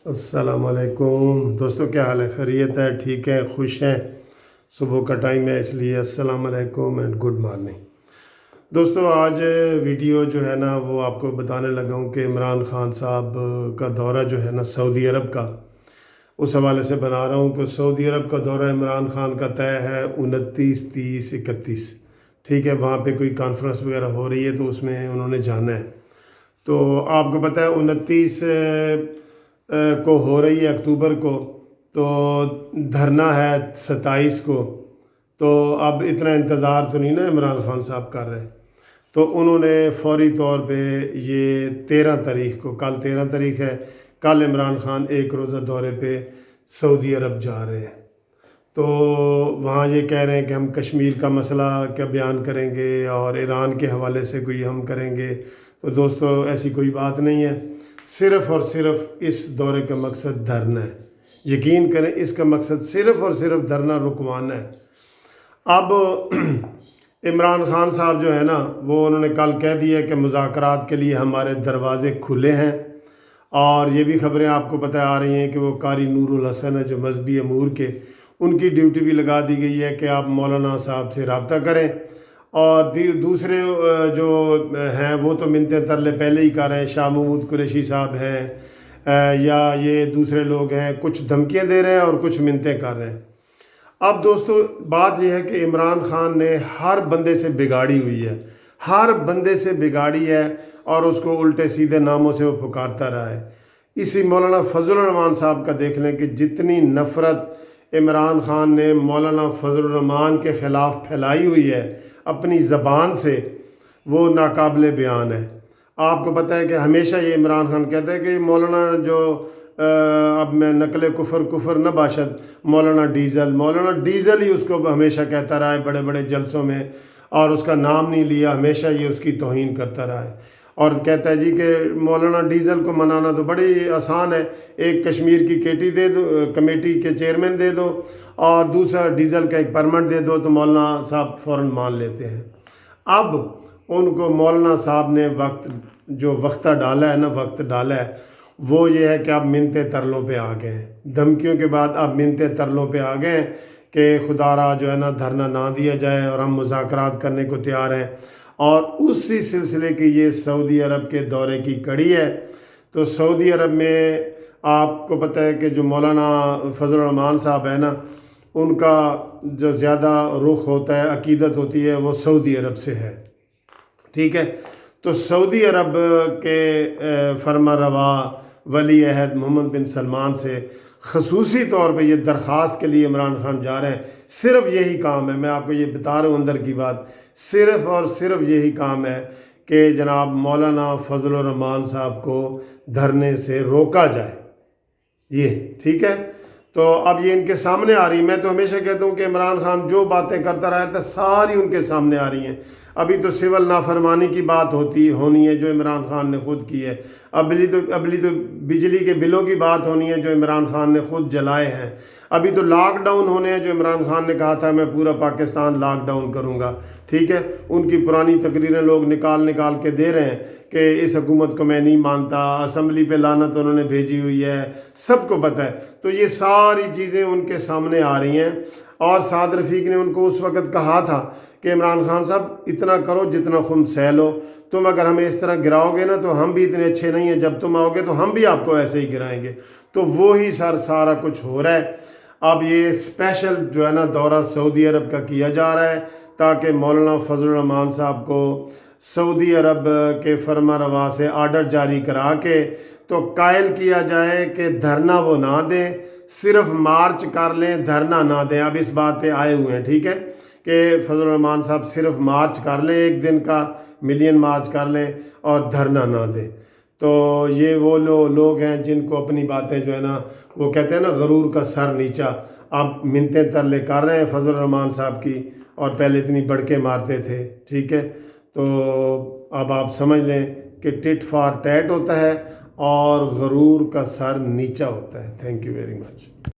السلام علیکم دوستوں، کیا حال ہے؟ خیریت ہے؟ ٹھیک ہے؟ خوش ہیں؟ صبح کا ٹائم ہے، اس لیے السلام علیکم اینڈ گڈ مارننگ دوستوں۔ آج ویڈیو جو ہے نا وہ آپ کو بتانے لگا ہوں کہ عمران خان صاحب کا دورہ جو ہے نا سعودی عرب کا، اس حوالے سے بنا رہا ہوں کہ سعودی عرب کا دورہ عمران خان کا طے ہے 29، 30، 31، ٹھیک ہے۔ وہاں پہ کوئی کانفرنس وغیرہ ہو رہی ہے تو اس میں انہوں نے جانا ہے۔ تو آپ کو پتہ ہے 29 کو ہو رہی ہے اکتوبر کو، تو دھرنا ہے 27 کو۔ تو اب اتنا انتظار تو نہیں نا عمران خان صاحب کر رہے، تو انہوں نے فوری طور پہ یہ 13 تاریخ کو، کل 13 تاریخ ہے، کل عمران خان ایک روزہ دورے پہ سعودی عرب جا رہے ہیں۔ تو وہاں یہ کہہ رہے ہیں کہ ہم کشمیر کا مسئلہ کیا بیان کریں گے اور ایران کے حوالے سے کوئی ہم کریں گے۔ تو دوستو ایسی کوئی بات نہیں ہے، صرف اور صرف اس دورے کا مقصد دھرنا ہے۔ یقین کریں، اس کا مقصد صرف اور صرف دھرنا رکوانا ہے۔ اب عمران خان صاحب جو ہے نا وہ انہوں نے کل کہہ دیا کہ مذاکرات کے لیے ہمارے دروازے کھلے ہیں، اور یہ بھی خبریں آپ کو پتہ آ رہی ہیں کہ وہ قاری نور الحسن ہے جو مذہبی امور کے، ان کی ڈیوٹی بھی لگا دی گئی ہے کہ آپ مولانا صاحب سے رابطہ کریں، اور دوسرے جو ہیں وہ تو منتیں ترلے پہلے ہی کر رہے ہیں۔ شاہ محمود قریشی صاحب ہیں یا یہ دوسرے لوگ ہیں، کچھ دھمکیاں دے رہے ہیں اور کچھ منتیں کر رہے ہیں۔ اب دوستو بات یہ ہے کہ عمران خان نے ہر بندے سے بگاڑی ہوئی ہے، ہر بندے سے بگاڑی ہے، اور اس کو الٹے سیدھے ناموں سے وہ پکارتا رہا ہے۔ اسی مولانا فضل الرحمان صاحب کا دیکھ لیں کہ جتنی نفرت عمران خان نے مولانا فضل الرحمان کے خلاف پھیلائی ہوئی ہے اپنی زبان سے، وہ ناقابل بیان ہے۔ آپ کو پتہ ہے کہ ہمیشہ یہ عمران خان کہتا ہے کہ مولانا جو اب میں نقل کفر نہ باشد، مولانا ڈیزل ہی اس کو ہمیشہ کہتا رہا ہے بڑے بڑے جلسوں میں، اور اس کا نام نہیں لیا، ہمیشہ یہ اس کی توہین کرتا رہا ہے، اور کہتا ہے جی کہ مولانا ڈیزل کو منانا تو بڑی آسان ہے، ایک کشمیر کی کمیٹی دے دو، کمیٹی کے چیئرمین دے دو، اور دوسرا ڈیزل کا ایک پرمٹ دے دو، تو مولانا صاحب فوراً مان لیتے ہیں۔ اب ان کو مولانا صاحب نے وقت ڈالا ہے، وہ یہ ہے کہ اب منتیں ترلوں پہ آ گئے ہیں۔ دھمکیوں کے بعد اب منتیں ترلوں پہ آ گئے ہیں کہ خدا را جو ہے نا دھرنا نہ دیا جائے، اور ہم مذاکرات کرنے کو تیار ہیں۔ اور اسی سلسلے کی یہ سعودی عرب کے دورے کی کڑی ہے۔ تو سعودی عرب میں آپ کو پتہ ہے کہ جو مولانا فضل الرحمان صاحب ہے نا، ان کا جو زیادہ رخ ہوتا ہے، عقیدت ہوتی ہے، وہ سعودی عرب سے ہے، ٹھیک ہے۔ تو سعودی عرب کے فرما روا ولی عہد محمد بن سلمان سے خصوصی طور پہ یہ درخواست کے لیے عمران خان جا رہے ہیں۔ صرف یہی کام ہے، میں آپ کو یہ بتا رہا ہوں اندر کی بات، صرف اور صرف یہی کام ہے کہ جناب مولانا فضل الرحمان صاحب کو دھرنے سے روکا جائے، یہ ٹھیک ہے۔ تو اب یہ ان کے سامنے آ رہی ہے۔ میں تو ہمیشہ کہتا ہوں کہ عمران خان جو باتیں کرتا رہا تھا ساری ان کے سامنے آ رہی ہیں۔ ابھی تو سول نافرمانی کی بات ہونی ہے جو عمران خان نے خود کی ہے، ابھی تو بجلی کے بلوں کی بات ہونی ہے جو عمران خان نے خود جلائے ہیں، ابھی تو لاک ڈاؤن ہونے ہیں جو عمران خان نے کہا تھا میں پورا پاکستان لاک ڈاؤن کروں گا، ٹھیک ہے۔ ان کی پرانی تقریریں لوگ نکال کے دے رہے ہیں کہ اس حکومت کو میں نہیں مانتا، اسمبلی پہ لعنت انہوں نے بھیجی ہوئی ہے، سب کو پتہ ہے۔ تو یہ ساری چیزیں ان کے سامنے آ رہی ہیں، اور سعد رفیق نے ان کو اس وقت کہا تھا کہ عمران خان صاحب اتنا کرو جتنا خم سہ لو، تم اگر ہمیں اس طرح گراؤ گے نا تو ہم بھی اتنے اچھے نہیں ہیں، جب تم آؤ گے تو ہم بھی آپ کو ایسے ہی گرائیں گے۔ تو وہی سارا کچھ ہو رہا ہے۔ اب یہ اسپیشل جو ہے نا دورہ سعودی عرب کا کیا جا رہا ہے تاکہ مولانا فضل الرحمان صاحب کو سعودی عرب کے فرما روا سے آرڈر جاری کرا کے تو قائل کیا جائے کہ دھرنا وہ نہ دیں، صرف مارچ کر لیں، دھرنا نہ دیں۔ اب اس بات پہ آئے ہوئے ہیں، ٹھیک ہے، کہ فضل الرحمان صاحب صرف مارچ کر لیں، ایک دن کا ملین مارچ کر لیں اور دھرنا نہ دیں۔ تو یہ وہ لوگ ہیں جن کو اپنی باتیں جو ہے نا وہ کہتے ہیں نا غرور کا سر نیچا، اب منتیں ترلے کر رہے ہیں فضل الرحمان صاحب کی، اور پہلے اتنی بڑکے مارتے تھے، ٹھیک ہے۔ تو اب آپ سمجھ لیں کہ ٹٹ فار ٹیٹ ہوتا ہے اور غرور کا سر نیچا ہوتا ہے۔ Thank you very much.